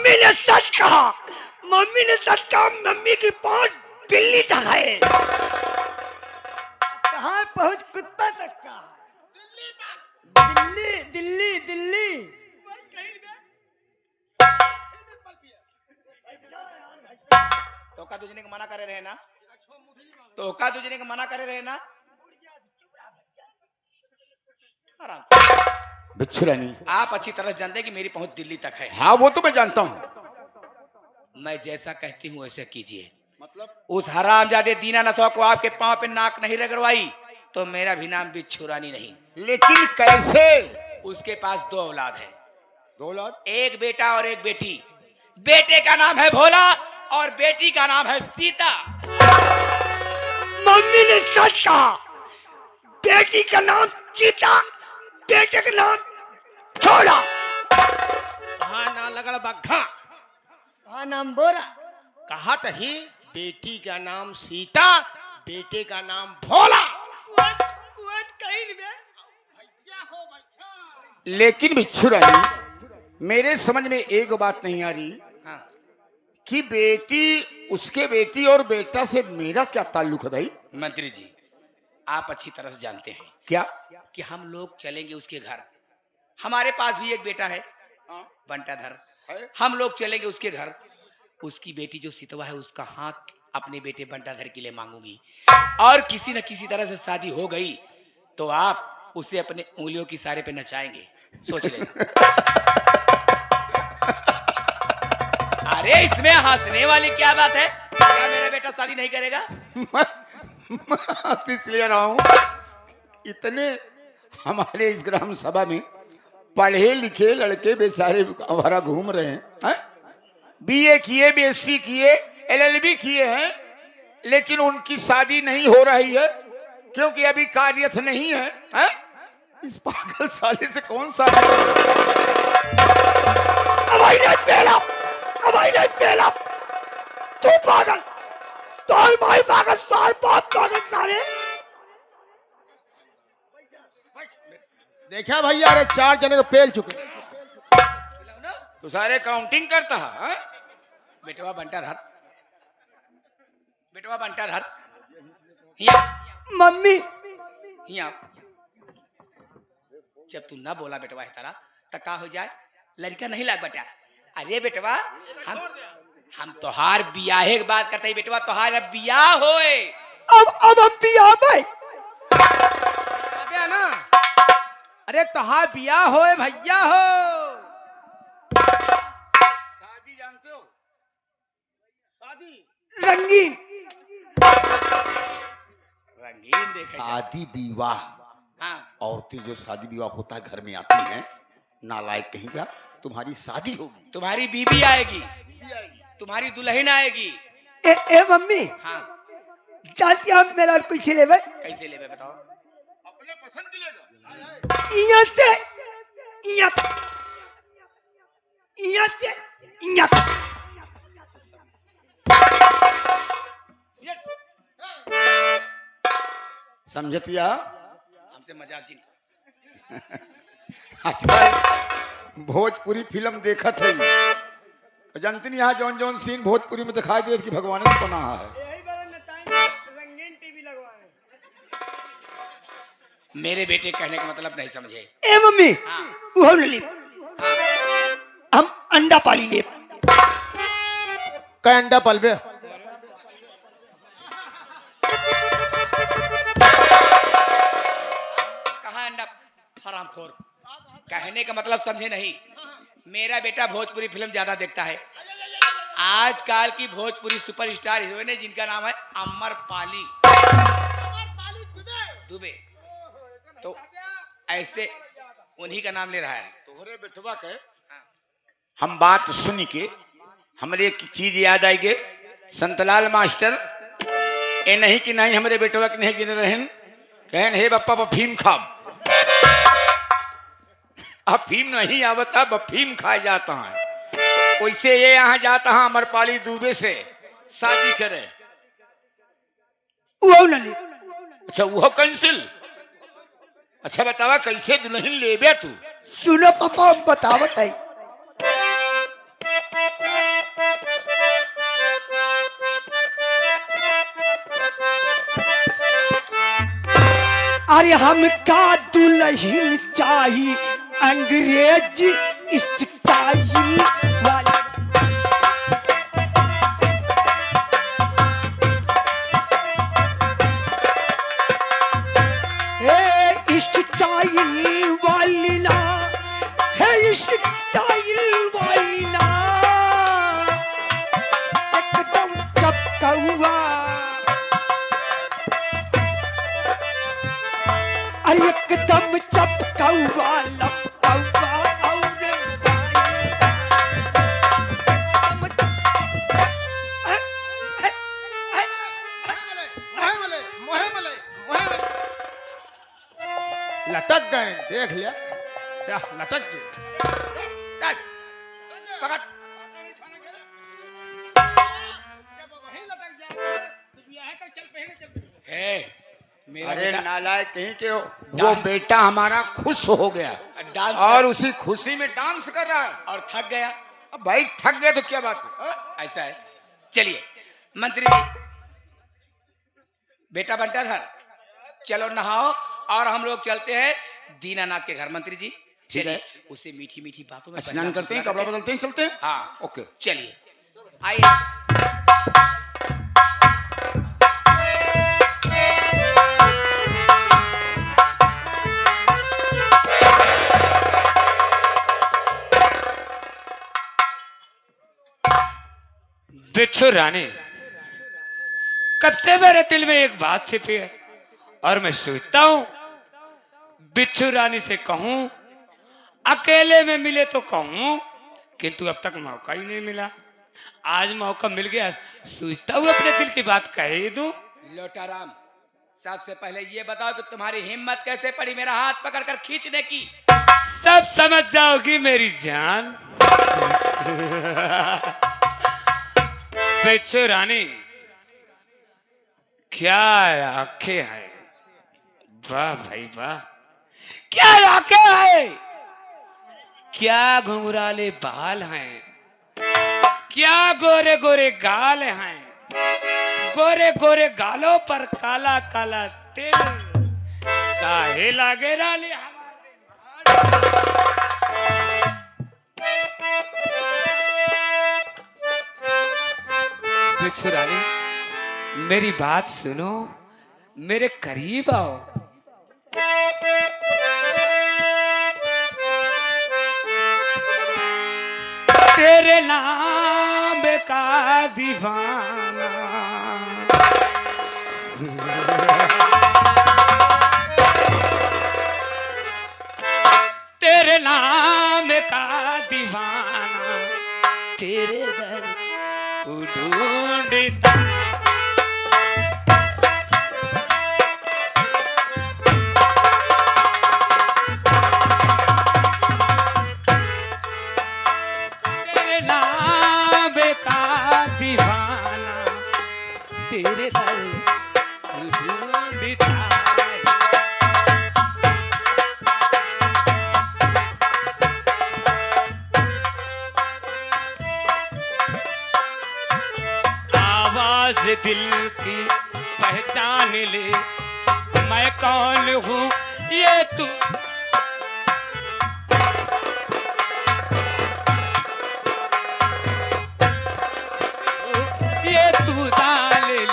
Mummy ने सच कहा, mummy ने सच कहा। मम्मी की पहुंच दिल्ली तक है। कहाँ पहुंच कुत्ता तक का? दिल्ली दिल्ली दिल्ली। तोका तुझने को मना करे रहे ना, तोका तुझने को मना करे रहे ना। बिच्छू रानी, आप अच्छी तरह जानते हैं कि मेरी पहुंच दिल्ली तक है। हाँ वो तो मैं जानता हूँ। मैं जैसा कहती हूँ वैसे कीजिए। मतलब उस हरामजादे दीनानाथ को आपके पांव पे नाक नहीं रगड़वाई तो मेरा भी नाम बिच्छू रानी नहीं। लेकिन कैसे? उसके पास 2 औलाद है, 2 लाख? एक बेटा और एक बेटी। बेटे का नाम है भोला और बेटी का नाम है सीता। मम्मी ने सच कहा, बेटी का नाम सीता, बेटे का नाम छोड़ा। कहा ना लगड़ बग्घा, कहाँ नाम बोरा? कहा तही बेटी का नाम सीता, बेटे का नाम भोला। लेकिन बिच्छू रानी, मेरे समझ में एक बात नहीं आ रही। हाँ। कि बेटी, उसके बेटी और बेटा से मेरा क्या ताल्लुक है भाई? मंत्री जी, आप अच्छी तरह से जानते हैं क्या? कि हम लोग चलेंगे उसके घर। हमारे पास भी एक बेटा है, बंटाधर। है? हम लोग चलेंगे उसके घर। उसकी बेटी जो सितवा है उसका हाथ अपने बेटे बंटाधर के लिए मांगूंगी, और किसी न किसी तरह से शादी हो गई तो आप उसे अपने उंगलियों की सारे पे नचाएंगे। सोच लेना। अरे इसमें हंसने वाली क्या बात है? क्या मेरा बेटा शादी नहीं करेगा? मैं इसलिए रहा हूं, इतने हमारे इस ग्राम सभा में पढ़े लिखे लड़के बेचारे हमारा घूम रहे हैं, बीए किए, बीएससी किए, एलएलबी किए हैं, लेकिन उनकी शादी नहीं हो रही है क्योंकि अभी कार्यरत नहीं है, हैं? इस पागल साले से कौन सा? तू पागल, तोर भाई पागल, तोर बाप पागल सारे। देखा भैया, अरे 4 जने को पेल चुके। तो सारे काउंटिंग करता है। बेटवा बंटाधर, बेटवा बंटाधर, मम्मी यहाँ जब तू ना बोला बेटवा है तारा तो का हो जाए? लड़का नहीं लाग बेटा। अरे बेटवा, हम तोहार बियाहे की बात करते हैं बेटवा। तोहार अब बियाह होए। अब हम बिया भाई। ना, अरे तोहार बिया होए भैया हो। शादी जानते हो? शादी रंगीन रंगीन देखे शादी विवाह, हाँ। औरतें जो शादी विवाह होता है घर में आती हैं, नालायक कहीं का, तुम्हारी शादी होगी, तुम्हारी बीबी आएगी, तुम्हारी दुल्हन आएगी। ए मम्मी, हाँ। जानती हम मेरा कुछ ले भाई। कैसे ले बताओ? अपने पसंद की लेगा। यहाँ से यहाँ तक, यहाँ से यहाँ तक। समझतिया? हमसे मजाक जी। आजकल भोजपुरी फिल्म देखत है, जानती नहीं, यहाँ जौन जौन सीन भोजपुरी में दिखाई दे कि भगवान ने बना है। रंगीन टीवी लगवाए। मेरे बेटे कहने का मतलब नहीं समझे। ए मम्मी, हाँ। वो ले, हम अंडा पाली ले। का अंडा पलवे? कहाँ अंडा? हरामखोर। कहने का मतलब समझे नहीं। मेरा बेटा भोजपुरी फिल्म ज्यादा देखता है। आजकल की भोजपुरी सुपरस्टार हीरोइन है जिनका नाम है अमरपाली दुबे, तो ऐसे उन्हीं का नाम ले रहा है। तोहरे बेटवा के हम बात सुन के हमारे एक चीज याद आई गे, संतलाल मास्टर ए नहीं कि नहीं हमारे बेटवा के नहीं गिन रहन, कहन हे बप्पा बफीम खाब। अफीम नहीं आवता, बफीम खाया जाता है। वैसे ये यहाँ जाता है अमरपाली दुबे से शादी करे। वो न ले। अच्छा वो कैंसिल? अच्छा बतावा कैसे दुल्हन लेबे तू? सुनो पापा, हम बतावत है। अरे हमका दुल्हन चाहिए अंग्रेजी स्टाइल वाली। स्टाइल वाली ना है, स्टाइल वाली ना एकदम चपकौआ। अरे एकदम चपकौआ लपकौआ और लटक गए, देख लिया क्या लटक गए। पकड़। जब वहीं लटक जाए तो ब्याह तक चल पहले चल। मेरा अरे बेटा नालायक कहीं के हो, वो बेटा हमारा खुश हो गया डांस और उसी खुशी में डांस कर रहा है। और थक गया। अब भाई थक गए तो क्या बात है? ऐसा है। चलिए मंत्री जी, बेटा बंटाधर चलो नहाओ और हम लोग चलते हैं दीनानाथ के घर। मंत्री जी ठीक है। चलिए, उसे मीठी मीठी बातों में स्नान करते हैं, कपड़ा बदलते हैं, चलते हैं। हाँ ओके। चलिए आइए। बिच्छू रानी, कब से मेरे दिल में एक बात छिपी है और मैं सोचता हूं बिच्छू रानी से कहूं, अकेले में मिले तो कहूं, किंतु अब तक मौका ही नहीं मिला। आज मौका मिल गया, सोचता हूं अपने दिल की बात कह ही दूं। लोटाराम, सबसे पहले ये बताओ कि तुम्हारी हिम्मत कैसे पड़ी मेरा हाथ पकड़कर खींचने की? सब समझ जाओगी मेरी जान। बिच्छू रानी, क्या आंखें हैं, वाह भाई वाह, क्या आंखें हैं, क्या घुंघराले बाल हैं, क्या गोरे गोरे गाल हैं, गोरे गोरे गालों पर काला काला तिल, काहे लागे राले बिच्छू रानी, मेरी बात सुनो, मेरे करीब आओ। तेरे नाम का दीवाना, तेरे नाम का दीवाना, तेरे दर को ढूंढता। तेरे नाम का दीवाना, तेरे दर को ढूंढता। आवाज दिल की पहचान ले, मैं कौन हूँ ये तू, ये तू जान ले।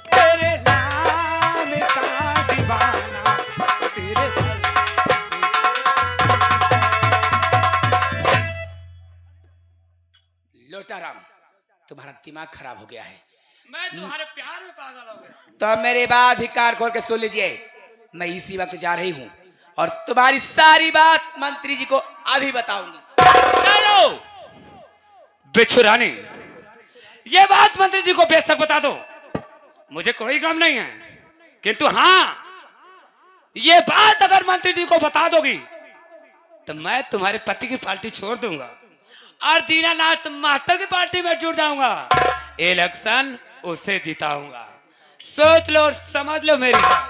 तेरे नाम का दीवाना, तेरे लोटाराम, तुम्हारा दिमाग खराब हो गया है। मैं तुम्हारे प्यार में पागल हो गया। तो मेरी बात धिक्कार खोल के सुन लीजिए, मैं इसी वक्त जा रही हूँ और तुम्हारी सारी बात मंत्री जी को अभी बताऊंगी। चलो बिच्छू रानी, ये बात मंत्री जी को बेशक बता दो, मुझे कोई गम नहीं है, किंतु हाँ, ये बात अगर मंत्री जी को बता दोगी तो मैं तुम्हारे पति की पार्टी छोड़ दूंगा और दीनानाथ मास्टर की पार्टी में जुड़ जाऊंगा, इलेक्शन उसे जिताऊंगा। सोच लो और समझ लो मेरी बात।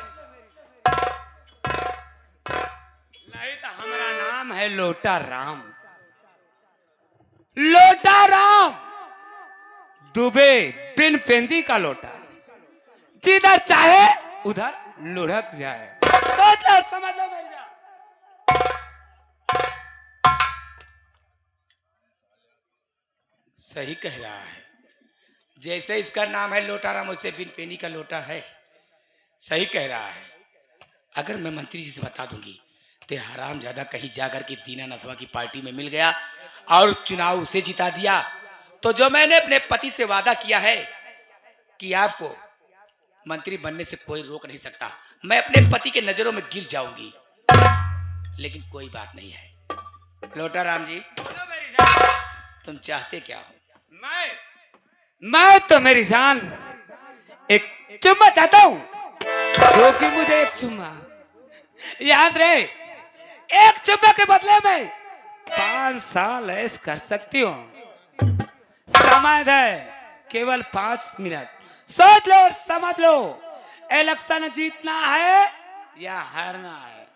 नहीं तो हमारा नाम है लोटा राम, लोटा राम, दुबे बिन पेंदी का लोटा, जिधर चाहे उधर लुढ़क जाए। सोच लो, समझ लो मेरी जान। सही कह रहा है। जैसे इसका नाम है लोटाराम, वैसे बिन पेनी का लोटा है। सही कह रहा है। अगर मैं मंत्री जी से बता दूंगी तो हराम ज्यादा कहीं जाकर के दीनानाथवा की पार्टी में मिल गया और चुनाव उसे जिता दिया, तो जो मैंने अपने पति से वादा किया है कि आपको मंत्री बनने से कोई रोक नहीं सकता, मैं अपने पति के नजरों में गिर जाऊंगी। लेकिन कोई बात नहीं है। लोटाराम जी, तुम चाहते क्या हो? मैं तो मेरी जान एक चुम्मा चाहता हूँ, क्योंकि मुझे एक चुम्मा, याद रहे, एक चुम्मा के बदले में 5 साल ऐश कर सकती हूँ। समय है केवल 5 मिनट। सोच लो और समझ लो, इलेक्शन जीतना है या हारना है।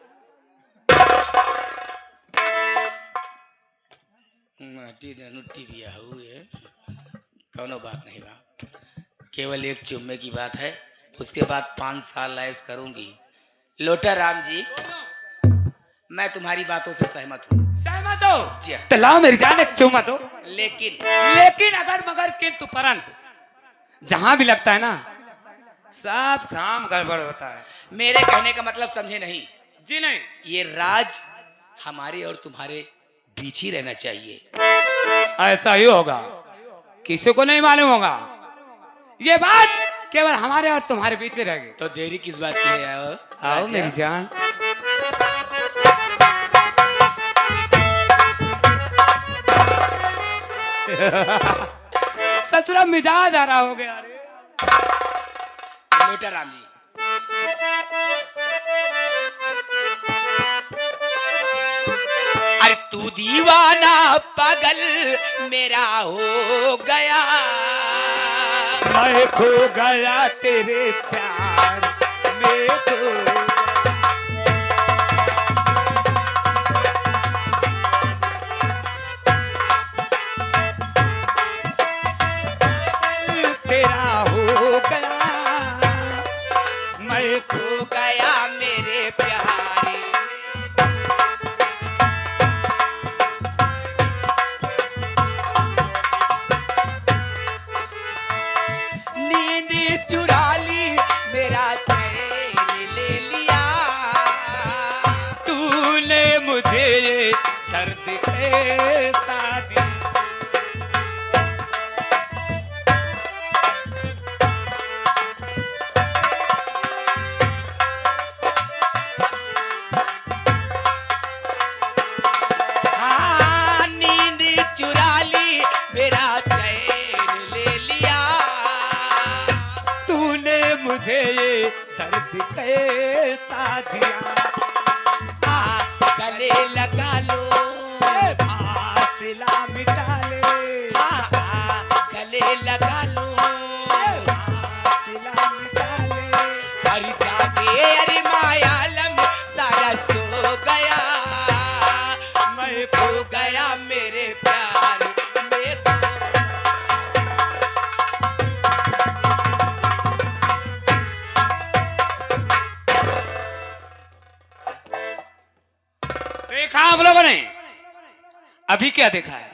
कौनो बात नहीं बा, केवल एक चुम्मे की बात है, उसके बाद 5 साल ऐश करूंगी। लोटाराम जी, मैं तुम्हारी बातों से सहमत हूँ। सहमत हो? तो लाओ मेरी जान एक चुम्मा दो। लेकिन अगर मगर किंतु परंतु जहां भी लगता है ना, सब काम गड़बड़ होता है। मेरे कहने का मतलब समझे नहीं? जी नहीं। ये राज हमारे और तुम्हारे बीच ही रहना चाहिए। ऐसा ही होगा, किसी को नहीं मालूम होगा। ये बात केवल हमारे और तुम्हारे बीच में रहेगी। तो देरी किस बात की है? आओ मेरी जान। ससुरा मिजाज आ रहा हो गया। लोटाराम जी, अरे तू दीवाना पागल मेरा हो गया, मैं खो गया तेरे प्यार में खो। तेरा हो गया, मैं खो गया मेरे प्यारे। नींद चुरा ली, मेरा चैन ले लिया, तूने मुझे ये दर्द कैसा दिया। हाँ, नींद चुरा ली, मेरा चैन ले लिया, तूने मुझे ये दर्द कैसा दिया। गले लगा लो, फासला मिटा ले, गले लगा लो, फासला मिटा ले। अरे जागे अरे मायालम सारा सो गया, मैं खो गया मेरे प्यार में। देखा आप लोगों ने? अभी क्या देखा है?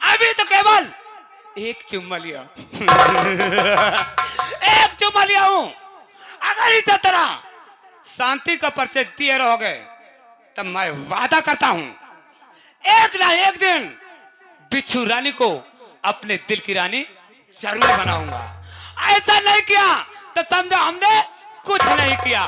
अभी तो केवल एक चुम्मा लिया। एक चुम्मा लिया हूं। अगर इस तरह शांति का परिचय दिए रहोगे तब मैं वादा करता हूं, एक ना एक दिन बिच्छू रानी को अपने दिल की रानी जरूर बनाऊंगा। ऐसा नहीं किया तो समझो हमने कुछ नहीं किया।